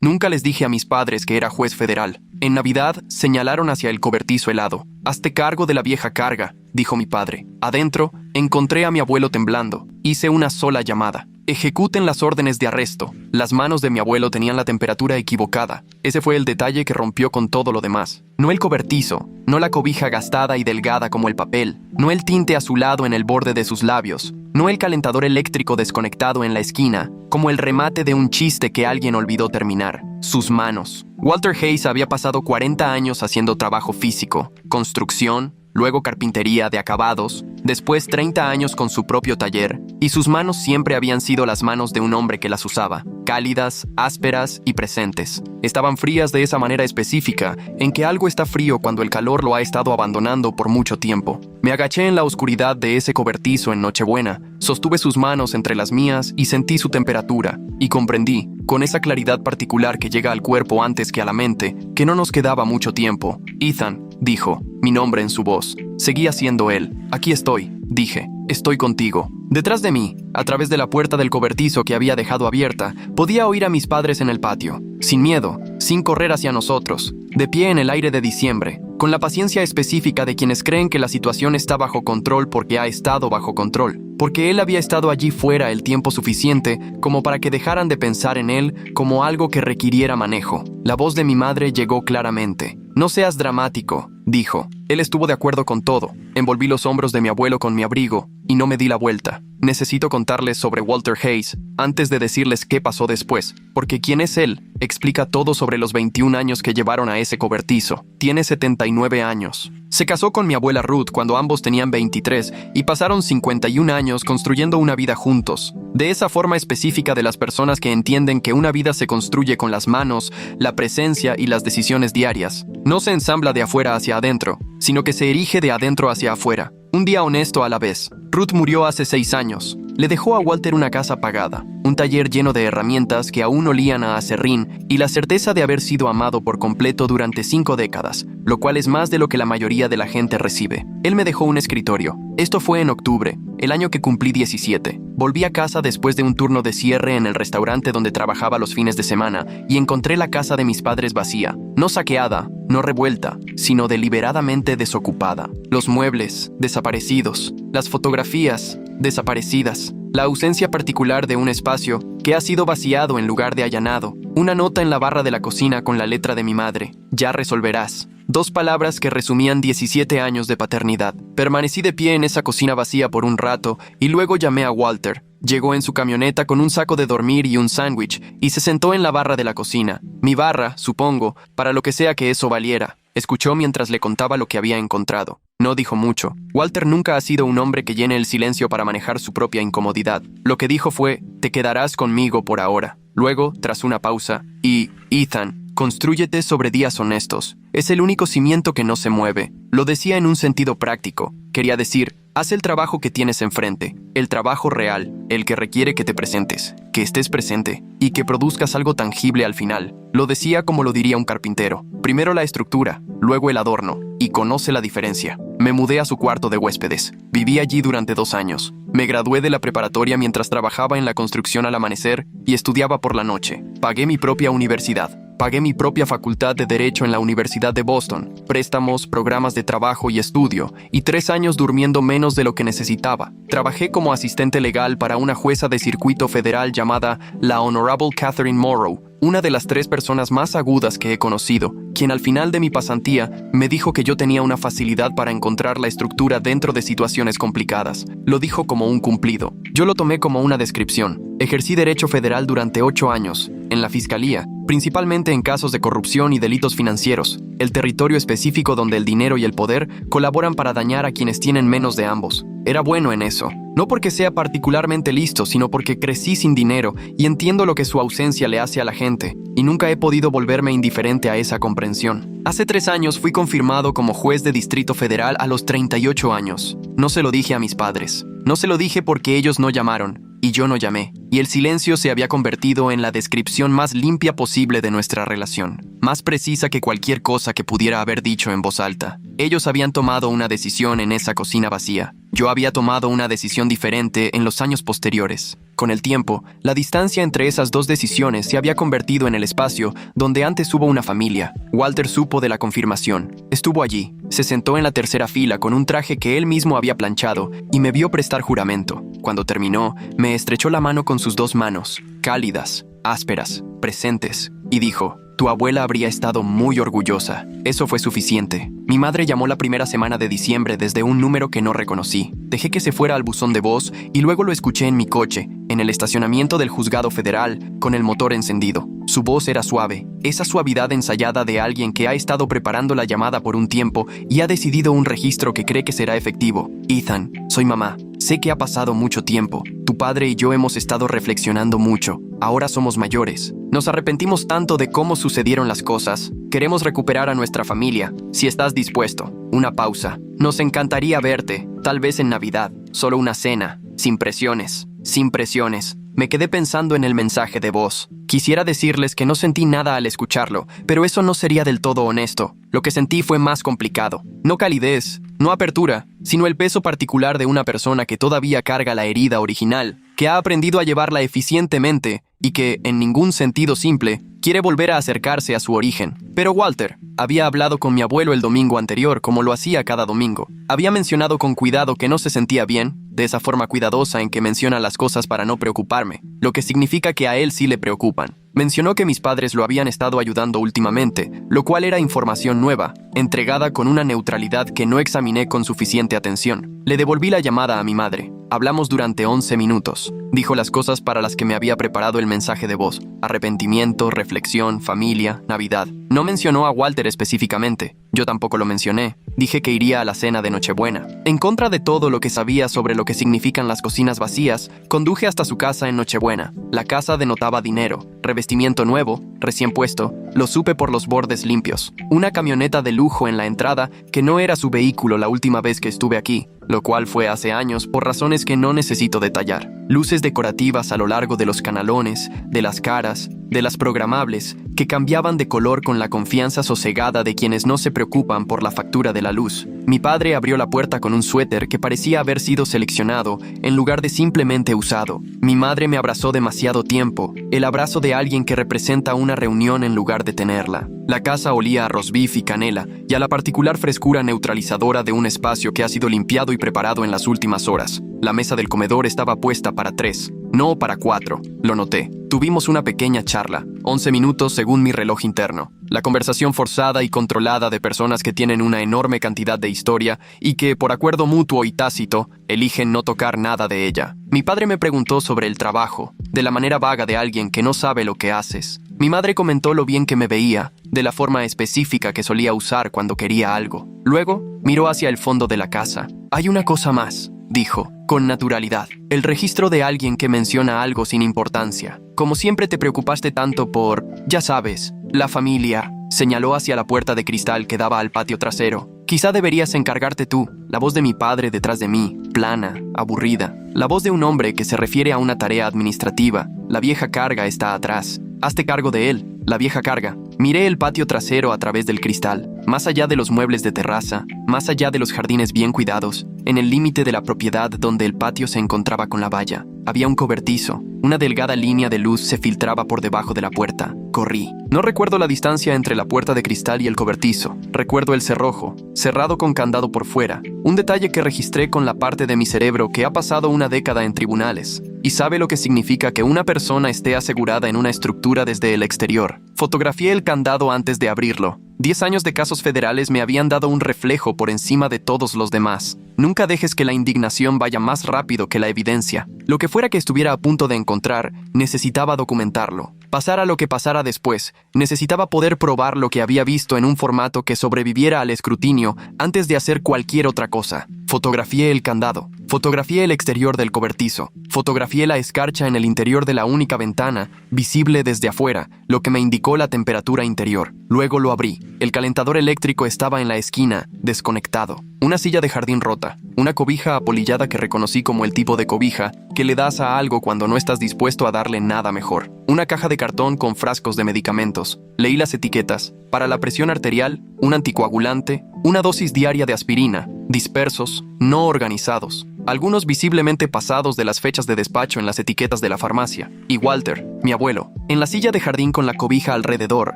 Nunca les dije a mis padres que era juez federal. En Navidad señalaron hacia el cobertizo helado. «Hazte cargo de la vieja carga», dijo mi padre. Adentro, encontré a mi abuelo temblando. Hice una sola llamada. «Ejecuten las órdenes de arresto». Las manos de mi abuelo tenían la temperatura equivocada. Ese fue el detalle que rompió con todo lo demás. No el cobertizo, no la cobija gastada y delgada como el papel, no el tinte azulado en el borde de sus labios, no el calentador eléctrico desconectado en la esquina, como el remate de un chiste que alguien olvidó terminar. Sus manos. Walter Hayes había pasado 40 años haciendo trabajo físico, construcción, luego carpintería de acabados, después 30 años con su propio taller, y sus manos siempre habían sido las manos de un hombre que las usaba, cálidas, ásperas y presentes. Estaban frías de esa manera específica, en que algo está frío cuando el calor lo ha estado abandonando por mucho tiempo. Me agaché en la oscuridad de ese cobertizo en Nochebuena, sostuve sus manos entre las mías y sentí su temperatura, y comprendí, con esa claridad particular que llega al cuerpo antes que a la mente, que no nos quedaba mucho tiempo. «Ethan», dijo, mi nombre en su voz. Seguía siendo él. «Aquí estoy», dije. «Estoy contigo». Detrás de mí, a través de la puerta del cobertizo que había dejado abierta, podía oír a mis padres en el patio, sin miedo, sin correr hacia nosotros, de pie en el aire de diciembre, con la paciencia específica de quienes creen que la situación está bajo control porque ha estado bajo control, porque él había estado allí fuera el tiempo suficiente como para que dejaran de pensar en él como algo que requiriera manejo. La voz de mi madre llegó claramente. «No seas dramático», dijo. Él estuvo de acuerdo con todo. Envolví los hombros de mi abuelo con mi abrigo y no me di la vuelta. Necesito contarles sobre Walter Hayes antes de decirles qué pasó después, porque quién es él explica todo sobre los 21 años que llevaron a ese cobertizo. Tiene 79 años. Se casó con mi abuela Ruth cuando ambos tenían 23 y pasaron 51 años construyendo una vida juntos. De esa forma específica de las personas que entienden que una vida se construye con las manos, la presencia y las decisiones diarias. No se ensambla de afuera hacia adentro, sino que se erige de adentro hacia afuera. Un día honesto a la vez. Ruth murió hace 6 años. Le dejó a Walter una casa pagada, un taller lleno de herramientas que aún olían a aserrín y la certeza de haber sido amado por completo durante 5 décadas, lo cual es más de lo que la mayoría de la gente recibe. Él me dejó un escritorio. Esto fue en octubre, el año que cumplí 17. Volví a casa después de un turno de cierre en el restaurante donde trabajaba los fines de semana y encontré la casa de mis padres vacía, no saqueada, no revuelta, sino deliberadamente desocupada. Los muebles, desaparecidos. Las fotografías, desaparecidas. La ausencia particular de un espacio que ha sido vaciado en lugar de allanado. Una nota en la barra de la cocina con la letra de mi madre. «Ya resolverás». 2 palabras que resumían 17 años de paternidad. Permanecí de pie en esa cocina vacía por un rato y luego llamé a Walter. Llegó en su camioneta con un saco de dormir y un sándwich y se sentó en la barra de la cocina. Mi barra, supongo, para lo que sea que eso valiera. Escuchó mientras le contaba lo que había encontrado. No dijo mucho. Walter nunca ha sido un hombre que llene el silencio para manejar su propia incomodidad. Lo que dijo fue, «Te quedarás conmigo por ahora». Luego, tras una pausa, «Y, Ethan, constrúyete sobre días honestos. Es el único cimiento que no se mueve». Lo decía en un sentido práctico. Quería decir, haz el trabajo que tienes enfrente, el trabajo real, el que requiere que te presentes, que estés presente y que produzcas algo tangible al final. Lo decía como lo diría un carpintero. Primero la estructura, luego el adorno, y conoce la diferencia. Me mudé a su cuarto de huéspedes. Viví allí durante 2 años. Me gradué de la preparatoria mientras trabajaba en la construcción al amanecer y estudiaba por la noche. Pagué mi propia universidad. Pagué mi propia facultad de Derecho en la Universidad de Boston, préstamos, programas de trabajo y estudio, y 3 años durmiendo menos de lo que necesitaba. Trabajé como asistente legal para una jueza de circuito federal llamada la Honorable Catherine Morrow, una de las 3 personas más agudas que he conocido, quien al final de mi pasantía me dijo que yo tenía una facilidad para encontrar la estructura dentro de situaciones complicadas. Lo dijo como un cumplido. Yo lo tomé como una descripción. Ejercí derecho federal durante 8 años, en la fiscalía, principalmente en casos de corrupción y delitos financieros, el territorio específico donde el dinero y el poder colaboran para dañar a quienes tienen menos de ambos. Era bueno en eso, no porque sea particularmente listo, sino porque crecí sin dinero y entiendo lo que su ausencia le hace a la gente, y nunca he podido volverme indiferente a esa comprensión. Hace 3 años fui confirmado como juez de distrito federal a los 38 años. No se lo dije a mis padres. No se lo dije porque ellos no llamaron, y yo no llamé, y el silencio se había convertido en la descripción más limpia posible de nuestra relación. más precisa que cualquier cosa que pudiera haber dicho en voz alta. Ellos habían tomado una decisión en esa cocina vacía. Yo había tomado una decisión diferente en los años posteriores. Con el tiempo, la distancia entre esas dos decisiones se había convertido en el espacio donde antes hubo una familia. Walter supo de la confirmación. Estuvo allí, se sentó en la tercera fila con un traje que él mismo había planchado y me vio prestar juramento. Cuando terminó, me estrechó la mano con sus dos manos, cálidas, ásperas, presentes, y dijo: «Tu abuela habría estado muy orgullosa». Eso fue suficiente. Mi madre llamó la primera semana de diciembre desde un número que no reconocí. Dejé que se fuera al buzón de voz y luego lo escuché en mi coche, en el estacionamiento del juzgado federal, con el motor encendido. Su voz era suave, esa suavidad ensayada de alguien que ha estado preparando la llamada por un tiempo y ha decidido un registro que cree que será efectivo. «Ethan, soy mamá. Sé que ha pasado mucho tiempo. Tu padre y yo hemos estado reflexionando mucho. Ahora somos mayores. Nos arrepentimos tanto de cómo sucedieron las cosas. Queremos recuperar a nuestra familia. Si estás dispuesto». Una pausa. «Nos encantaría verte, tal vez en Navidad. Solo una cena. Sin presiones. Sin presiones». Me quedé pensando en el mensaje de voz. Quisiera decirles que no sentí nada al escucharlo, pero eso no sería del todo honesto. Lo que sentí fue más complicado. No calidez, no apertura, sino el peso particular de una persona que todavía carga la herida original, que ha aprendido a llevarla eficientemente y que, en ningún sentido simple, quiere volver a acercarse a su origen. Pero Walter había hablado con mi abuelo el domingo anterior como lo hacía cada domingo. Había mencionado con cuidado que no se sentía bien, de esa forma cuidadosa en que menciona las cosas para no preocuparme, lo que significa que a él sí le preocupan. Mencionó que mis padres lo habían estado ayudando últimamente, lo cual era información nueva, entregada con una neutralidad que no examiné con suficiente atención. Le devolví la llamada a mi madre. Hablamos durante 11 minutos. Dijo las cosas para las que me había preparado el mensaje de voz: arrepentimiento, reflexión, familia, Navidad. No mencionó a Walter específicamente. Yo tampoco lo mencioné. Dije que iría a la cena de Nochebuena. En contra de todo lo que sabía sobre lo que significan las cocinas vacías, conduje hasta su casa en Nochebuena. La casa denotaba dinero, revestimiento nuevo, recién puesto, lo supe por los bordes limpios. Una camioneta de lujo en la entrada que no era su vehículo la última vez que estuve aquí, lo cual fue hace años por razones que no necesito detallar. Luces decorativas a lo largo de los canalones, de las caras, de las programables, que cambiaban de color con la confianza sosegada de quienes no se preocupan por la factura de la luz. Mi padre abrió la puerta con un suéter que parecía haber sido seleccionado en lugar de simplemente usado. Mi madre me abrazó demasiado tiempo, el abrazo de alguien que representa una reunión en lugar de tenerla. La casa olía a roast beef y canela y a la particular frescura neutralizadora de un espacio que ha sido limpiado y preparado en las últimas horas. La mesa del comedor estaba puesta para 3, no para 4, lo noté. Tuvimos una pequeña charla, 11 minutos según mi reloj interno. La conversación forzada y controlada de personas que tienen una enorme cantidad de historia y que, por acuerdo mutuo y tácito, eligen no tocar nada de ella. Mi padre me preguntó sobre el trabajo, de la manera vaga de alguien que no sabe lo que haces. Mi madre comentó lo bien que me veía, de la forma específica que solía usar cuando quería algo. Luego, miró hacia el fondo de la casa. «Hay una cosa más», dijo, con naturalidad. «El registro de alguien que menciona algo sin importancia. Como siempre te preocupaste tanto por, ya sabes, la familia». Señaló hacia la puerta de cristal que daba al patio trasero. «Quizá deberías encargarte tú». La voz de mi padre detrás de mí, plana, aburrida. La voz de un hombre que se refiere a una tarea administrativa. La vieja carga está atrás. «Hazte cargo de él». La vieja carga. Miré el patio trasero a través del cristal, más allá de los muebles de terraza, más allá de los jardines bien cuidados, en el límite de la propiedad donde el patio se encontraba con la valla. Había un cobertizo. Una delgada línea de luz se filtraba por debajo de la puerta. Corrí. No recuerdo la distancia entre la puerta de cristal y el cobertizo. Recuerdo el cerrojo, cerrado con candado por fuera. Un detalle que registré con la parte de mi cerebro que ha pasado una década en tribunales y sabe lo que significa que una persona esté asegurada en una estructura desde el exterior. Fotografié el candado antes de abrirlo. 10 años de casos federales me habían dado un reflejo por encima de todos los demás. Nunca dejes que la indignación vaya más rápido que la evidencia. Lo que fuera que estuviera a punto de encontrar, necesitaba documentarlo. Pasara lo que pasara después, necesitaba poder probar lo que había visto en un formato que sobreviviera al escrutinio antes de hacer cualquier otra cosa. Fotografié el candado. Fotografié el exterior del cobertizo. Fotografié la escarcha en el interior de la única ventana, visible desde afuera, lo que me indicó la temperatura interior. Luego lo abrí. El calentador eléctrico estaba en la esquina, desconectado. una silla de jardín rota, una cobija apolillada que reconocí como el tipo de cobija que le das a algo cuando no estás dispuesto a darle nada mejor, una caja de cartón con frascos de medicamentos. Leí las etiquetas: para la presión arterial, un anticoagulante, una dosis diaria de aspirina, dispersos, no organizados, algunos visiblemente pasados de las fechas de despacho en las etiquetas de la farmacia. Y Walter, mi abuelo, en la silla de jardín con la cobija alrededor,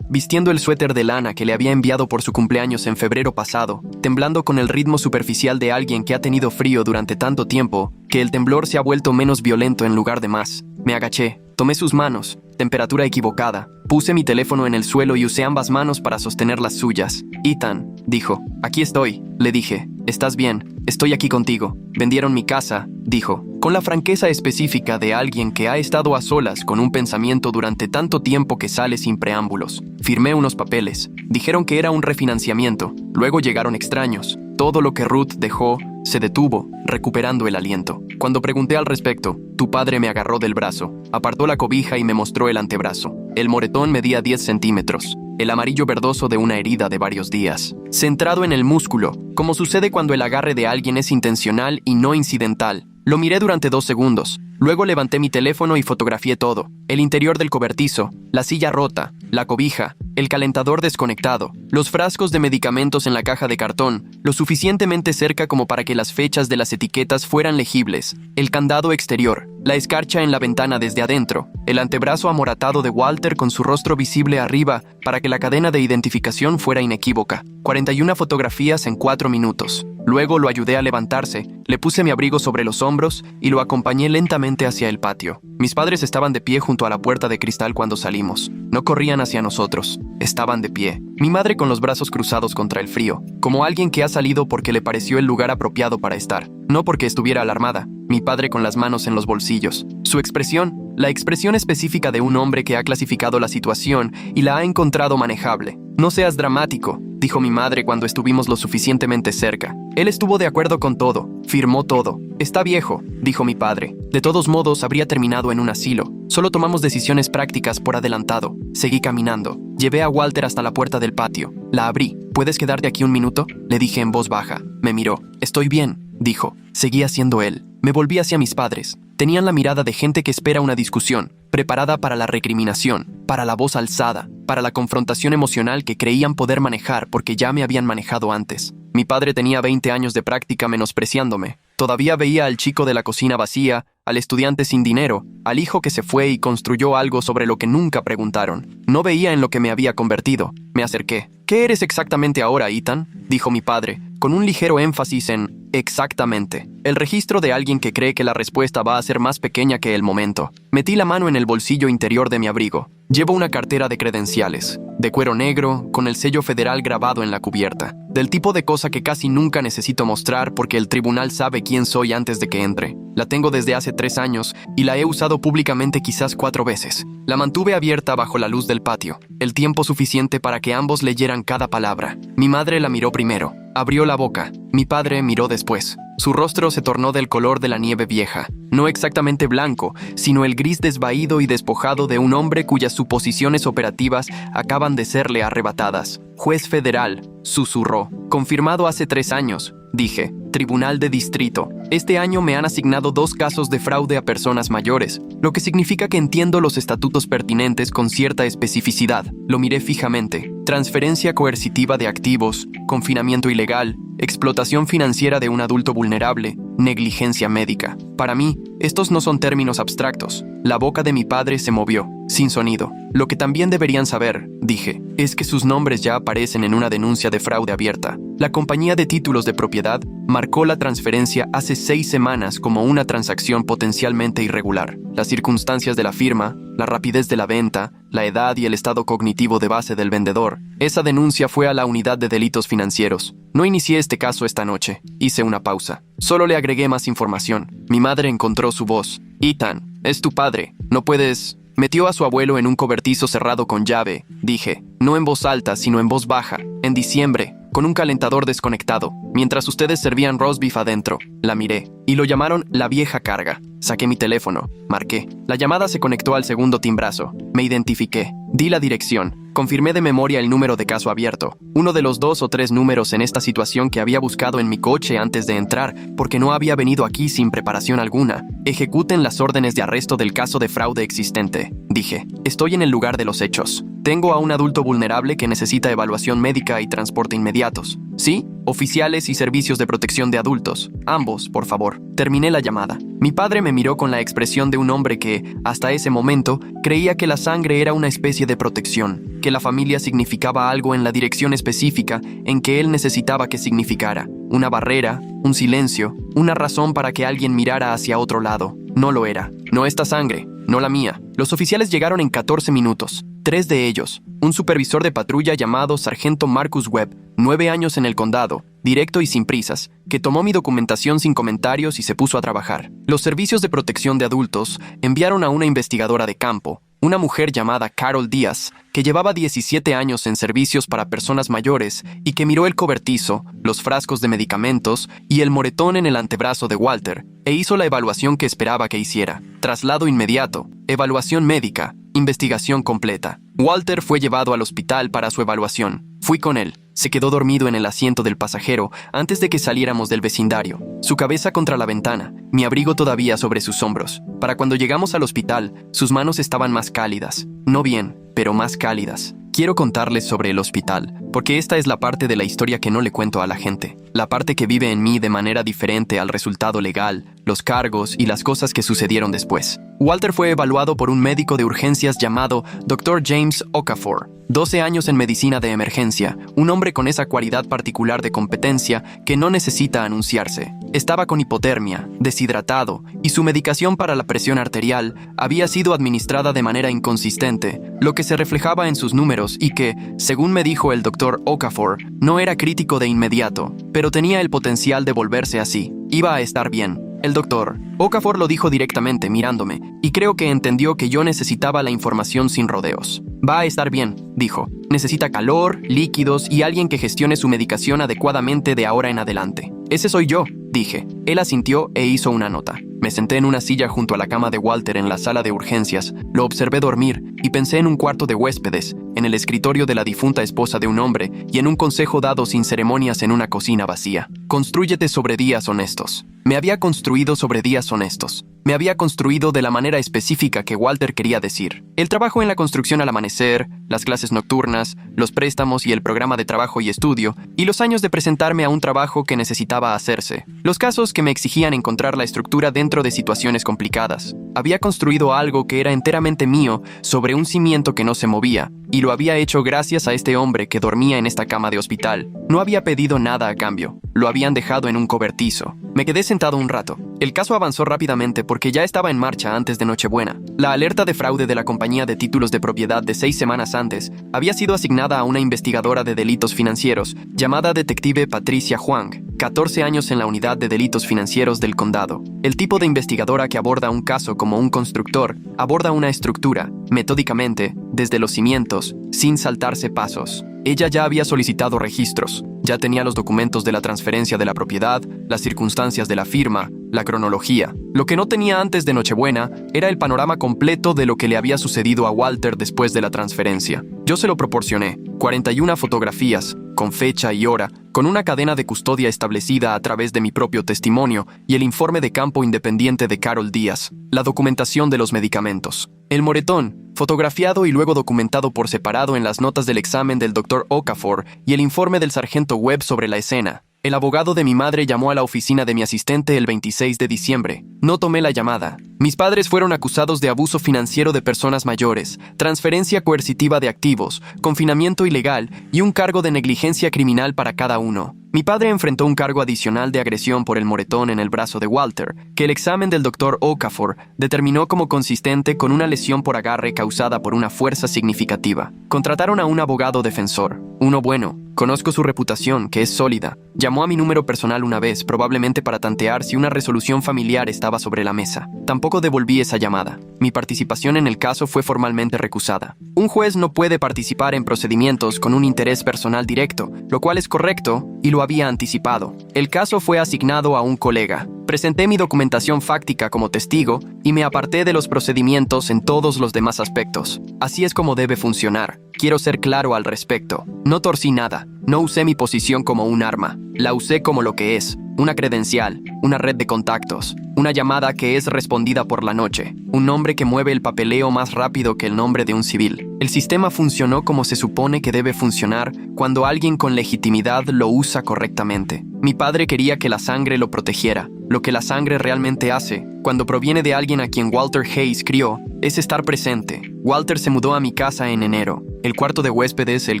vistiendo el suéter de lana que le había enviado por su cumpleaños en febrero pasado, temblando con el ritmo superficial de alguien que ha tenido frío durante tanto tiempo que el temblor se ha vuelto menos violento en lugar de más. Me agaché, tomé sus manos, temperatura equivocada, puse mi teléfono en el suelo y usé ambas manos para sostener las suyas. Ethan, dijo. Aquí estoy, le dije. ¿Estás bien? Estoy aquí contigo. Vendieron mi casa, dijo, con la franqueza específica de alguien que ha estado a solas con un pensamiento durante tanto tiempo que sale sin preámbulos. Firmé unos papeles. Dijeron que era un refinanciamiento. Luego llegaron extraños. Todo lo que Ruth dejó se detuvo, recuperando el aliento. Cuando pregunté al respecto, tu padre me agarró del brazo, apartó la cobija y me mostró el antebrazo. El moretón medía 10 centímetros. El amarillo verdoso de una herida de varios días, centrado en el músculo, como sucede cuando el agarre de alguien es intencional y no incidental. Lo miré durante 2 segundos, luego levanté mi teléfono y fotografié todo: el interior del cobertizo, la silla rota, la cobija, el calentador desconectado, los frascos de medicamentos en la caja de cartón, lo suficientemente cerca como para que las fechas de las etiquetas fueran legibles, el candado exterior, la escarcha en la ventana desde adentro, el antebrazo amoratado de Walter con su rostro visible arriba para que la cadena de identificación fuera inequívoca. 41 fotografías en 4 minutos. Luego lo ayudé a levantarse, le puse mi abrigo sobre los hombros y lo acompañé lentamente hacia el patio. Mis padres estaban de pie junto a la puerta de cristal cuando salimos. No corrían hacia nosotros, estaban de pie. Mi madre con los brazos cruzados contra el frío, como alguien que ha salido porque le pareció el lugar apropiado para estar, no porque estuviera alarmada. Mi padre con las manos en los bolsillos. Su expresión, la expresión específica de un hombre que ha clasificado la situación y la ha encontrado manejable. No seas dramático, dijo mi madre cuando estuvimos lo suficientemente cerca. Él estuvo de acuerdo con todo, firmó todo. Está viejo, dijo mi padre. De todos modos, habría terminado en un asilo. Solo tomamos decisiones prácticas por adelantado. Seguí caminando. Llevé a Walter hasta la puerta del patio. La abrí. ¿Puedes quedarte aquí un minuto?, le dije en voz baja. Me miró. Estoy bien, dijo. Seguía siendo él. Me volví hacia mis padres. Tenían la mirada de gente que espera una discusión, preparada para la recriminación, para la voz alzada, para la confrontación emocional que creían poder manejar porque ya me habían manejado antes. Mi padre tenía 20 años de práctica menospreciándome. Todavía veía al chico de la cocina vacía, al estudiante sin dinero, al hijo que se fue y construyó algo sobre lo que nunca preguntaron. No veía en lo que me había convertido. Me acerqué. ¿Qué eres exactamente ahora, Ethan?, dijo mi padre, con un ligero énfasis en exactamente. El registro de alguien que cree que la respuesta va a ser más pequeña que el momento. Metí la mano en el bolsillo interior de mi abrigo. Llevo una cartera de credenciales, de cuero negro, con el sello federal grabado en la cubierta. Del tipo de cosa que casi nunca necesito mostrar porque el tribunal sabe quién soy antes de que entre. La tengo desde hace 3 años y la he usado públicamente quizás 4 veces. La mantuve abierta bajo la luz del patio, el tiempo suficiente para que ambos leyeran cada palabra. Mi madre la miró primero. Abrió la boca. Mi padre miró después. Su rostro se tornó del color de la nieve vieja, no exactamente blanco, sino el gris desvaído y despojado de un hombre cuyas suposiciones operativas acaban de serle arrebatadas. Juez federal, susurró. Confirmado hace 3 años, dije. Tribunal de distrito. Este año me han asignado 2 casos de fraude a personas mayores, lo que significa que entiendo los estatutos pertinentes con cierta especificidad. Lo miré fijamente. Transferencia coercitiva de activos, confinamiento ilegal, explotación financiera de un adulto vulnerable, negligencia médica. Para mí, estos no son términos abstractos. La boca de mi padre se movió, sin sonido. Lo que también deberían saber, dije, es que sus nombres ya aparecen en una denuncia de fraude abierta. La compañía de títulos de propiedad marcó la transferencia hace 6 semanas como una transacción potencialmente irregular. Las circunstancias de la firma, la rapidez de la venta, la edad y el estado cognitivo de base del vendedor. Esa denuncia fue a la unidad de delitos financieros. No inicié este caso esta noche. Hice una pausa. Solo le agregué más información. Mi madre encontró su voz. Ethan, es tu padre. No puedes... Metió a su abuelo en un cobertizo cerrado con llave, dije, no en voz alta, sino en voz baja, en diciembre, con un calentador desconectado, mientras ustedes servían roast beef adentro. La miré, y lo llamaron la vieja carga. Saqué mi teléfono, marqué. La llamada se conectó al segundo timbrazo. Me identifiqué, di la dirección. Confirmé de memoria el número de caso abierto, uno de los 2 o 3 números en esta situación que había buscado en mi coche antes de entrar, porque no había venido aquí sin preparación alguna. Ejecuten las órdenes de arresto del caso de fraude existente, dije. Estoy en el lugar de los hechos. Tengo a un adulto vulnerable que necesita evaluación médica y transporte inmediatos. ¿Sí? Oficiales y servicios de protección de adultos. Ambos, por favor. Terminé la llamada. Mi padre me miró con la expresión de un hombre que, hasta ese momento, creía que la sangre era una especie de protección, que la familia significaba algo en la dirección específica en que él necesitaba que significara. Una barrera, un silencio, una razón para que alguien mirara hacia otro lado. No lo era. No esta sangre, no la mía. Los oficiales llegaron en 14 minutos. 3 de ellos, un supervisor de patrulla llamado Sargento Marcus Webb, 9 años en el condado, directo y sin prisas, que tomó mi documentación sin comentarios y se puso a trabajar. Los servicios de protección de adultos enviaron a una investigadora de campo, una mujer llamada Carol Díaz, que llevaba 17 años en servicios para personas mayores y que miró el cobertizo, los frascos de medicamentos y el moretón en el antebrazo de Walter, e hizo la evaluación que esperaba que hiciera. Traslado inmediato, evaluación médica, investigación completa. Walter fue llevado al hospital para su evaluación. Fui con él. Se quedó dormido en el asiento del pasajero antes de que saliéramos del vecindario, su cabeza contra la ventana, mi abrigo todavía sobre sus hombros. Para cuando llegamos al hospital, sus manos estaban más cálidas. No bien, pero más cálidas. Quiero contarles sobre el hospital, porque esta es la parte de la historia que no le cuento a la gente. La parte que vive en mí de manera diferente al resultado legal, los cargos y las cosas que sucedieron después. Walter fue evaluado por un médico de urgencias llamado Dr. James Okafor. 12 años en medicina de emergencia, un hombre con esa cualidad particular de competencia que no necesita anunciarse. Estaba con hipotermia, deshidratado, y su medicación para la presión arterial había sido administrada de manera inconsistente, lo que se reflejaba en sus números y que, según me dijo el Dr. Okafor, no era crítico de inmediato, pero tenía el potencial de volverse así. Iba a estar bien. El doctor Okafor lo dijo directamente mirándome, y creo que entendió que yo necesitaba la información sin rodeos. Va a estar bien, dijo. Necesita calor, líquidos y alguien que gestione su medicación adecuadamente de ahora en adelante. Ese soy yo, dije. Él asintió e hizo una nota. Me senté en una silla junto a la cama de Walter en la sala de urgencias, lo observé dormir y pensé en un cuarto de huéspedes, en el escritorio de la difunta esposa de un hombre y en un consejo dado sin ceremonias en una cocina vacía. Constrúyete sobre días honestos. Me había construido sobre días honestos. Me había construido de la manera específica que Walter quería decir. El trabajo en la construcción al amanecer, las clases nocturnas, los préstamos y el programa de trabajo y estudio, y los años de presentarme a un trabajo que necesitaba hacerse. Los casos que me exigían encontrar la estructura dentro de situaciones complicadas. Había construido algo que era enteramente mío sobre un cimiento que no se movía, y lo había hecho gracias a este hombre que dormía en esta cama de hospital. No había pedido nada a cambio. Lo habían dejado en un cobertizo. Me quedé sentado un rato. El caso avanzó rápidamente porque ya estaba en marcha antes de Nochebuena. La alerta de fraude de la compañía de títulos de propiedad de 6 semanas antes había sido asignada a una investigadora de delitos financieros llamada detective Patricia Huang, 14 años en la unidad de delitos financieros del condado. El tipo de investigadora que aborda un caso como un constructor aborda una estructura, metódicamente, desde los cimientos, sin saltarse pasos. Ella ya había solicitado registros, ya tenía los documentos de la transferencia de la propiedad, las circunstancias de la firma, la cronología. Lo que no tenía antes de Nochebuena era el panorama completo de lo que le había sucedido a Walter después de la transferencia. Yo se lo proporcioné, 41 fotografías, con fecha y hora, con una cadena de custodia establecida a través de mi propio testimonio y el informe de campo independiente de Carol Díaz, la documentación de los medicamentos. El moretón, fotografiado y luego documentado por separado en las notas del examen del Dr. Okafor y el informe del sargento Webb sobre la escena. El abogado de mi madre llamó a la oficina de mi asistente el 26 de diciembre. No tomé la llamada. Mis padres fueron acusados de abuso financiero de personas mayores, transferencia coercitiva de activos, confinamiento ilegal y un cargo de negligencia criminal para cada uno. Mi padre enfrentó un cargo adicional de agresión por el moretón en el brazo de Walter, que el examen del Dr. Okafor determinó como consistente con una lesión por agarre causada por una fuerza significativa. Contrataron a un abogado defensor, uno bueno. Conozco su reputación, que es sólida. Llamó a mi número personal una vez, probablemente para tantear si una resolución familiar estaba sobre la mesa. Tampoco devolví esa llamada. Mi participación en el caso fue formalmente recusada. Un juez no puede participar en procedimientos con un interés personal directo, lo cual es correcto y lo había anticipado. El caso fue asignado a un colega. Presenté mi documentación fáctica como testigo y me aparté de los procedimientos en todos los demás aspectos. Así es como debe funcionar. Quiero ser claro al respecto. No torcí nada. No usé mi posición como un arma. La usé como lo que es: una credencial, una red de contactos, una llamada que es respondida por la noche, un nombre que mueve el papeleo más rápido que el nombre de un civil. El sistema funcionó como se supone que debe funcionar cuando alguien con legitimidad lo usa correctamente. Mi padre quería que la sangre lo protegiera. Lo que la sangre realmente hace, cuando proviene de alguien a quien Walter Hayes crió, es estar presente. Walter se mudó a mi casa en enero. El cuarto de huéspedes, el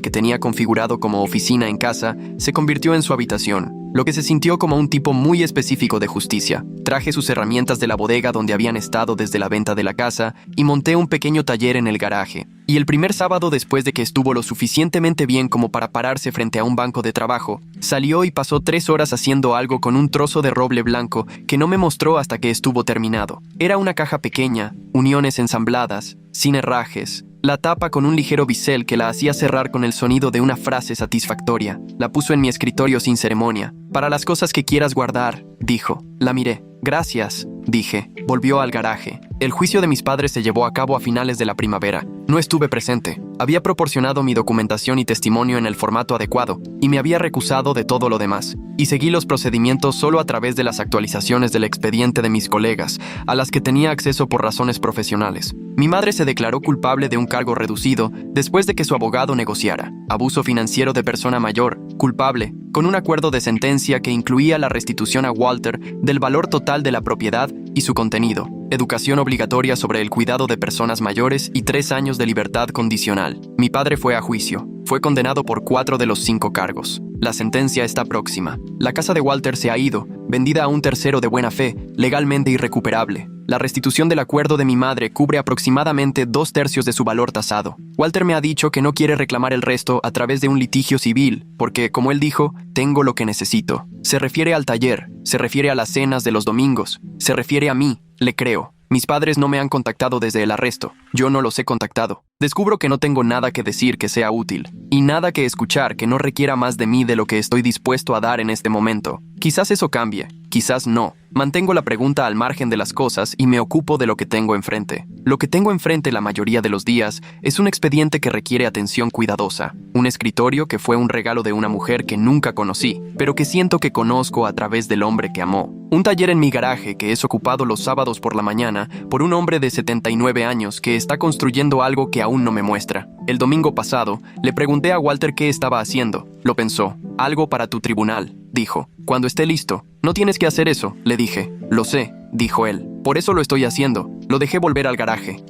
que tenía configurado como oficina en casa, se convirtió en su habitación, lo que se sintió como un tipo muy específico de justicia. Traje sus herramientas de la bodega donde habían estado desde la venta de la casa y monté un pequeño taller en el garaje. Y el primer sábado, después de que estuvo lo suficientemente bien como para pararse frente a un banco de trabajo, salió y pasó 3 horas haciendo algo con un trozo de roble blanco que no me mostró hasta que estuvo terminado. Era una caja pequeña, uniones ensambladas, sin herrajes, la tapa con un ligero bisel que la hacía cerrar con el sonido de una frase satisfactoria. La puso en mi escritorio sin ceremonia. «Para las cosas que quieras guardar», dijo. La miré. «Gracias», dije. Volvió al garaje. El juicio de mis padres se llevó a cabo a finales de la primavera. No estuve presente. Había proporcionado mi documentación y testimonio en el formato adecuado, y me había recusado de todo lo demás. Y seguí los procedimientos solo a través de las actualizaciones del expediente de mis colegas, a las que tenía acceso por razones profesionales. Mi madre se declaró culpable de un cargo reducido después de que su abogado negociara. Abuso financiero de persona mayor, culpable, con un acuerdo de sentencia que incluía la restitución a Walter del valor total de la propiedad y su contenido, educación obligatoria sobre el cuidado de personas mayores y 3 años de libertad condicional. Mi padre fue a juicio. Fue condenado por 4 de los 5 cargos. La sentencia está próxima. La casa de Walter se ha ido, vendida a un tercero de buena fe, legalmente irrecuperable. La restitución del acuerdo de mi madre cubre aproximadamente 2/3 de su valor tasado. Walter me ha dicho que no quiere reclamar el resto a través de un litigio civil, porque, como él dijo, tengo lo que necesito. Se refiere al taller, se refiere a las cenas de los domingos, se refiere a mí. Le creo. Mis padres no me han contactado desde el arresto. Yo no los he contactado. Descubro que no tengo nada que decir que sea útil, y nada que escuchar que no requiera más de mí de lo que estoy dispuesto a dar en este momento. Quizás eso cambie, quizás no. Mantengo la pregunta al margen de las cosas y me ocupo de lo que tengo enfrente. Lo que tengo enfrente la mayoría de los días es un expediente que requiere atención cuidadosa. Un escritorio que fue un regalo de una mujer que nunca conocí, pero que siento que conozco a través del hombre que amó. Un taller en mi garaje que es ocupado los sábados por la mañana por un hombre de 79 años que está construyendo algo que aún no me muestra. El domingo pasado, le pregunté a Walter qué estaba haciendo. Lo pensó. «Algo para tu tribunal», dijo. «Cuando esté listo». «No tienes que hacer eso», le dije. «Lo sé», dijo él. «Por eso lo estoy haciendo». Lo dejé volver al garaje.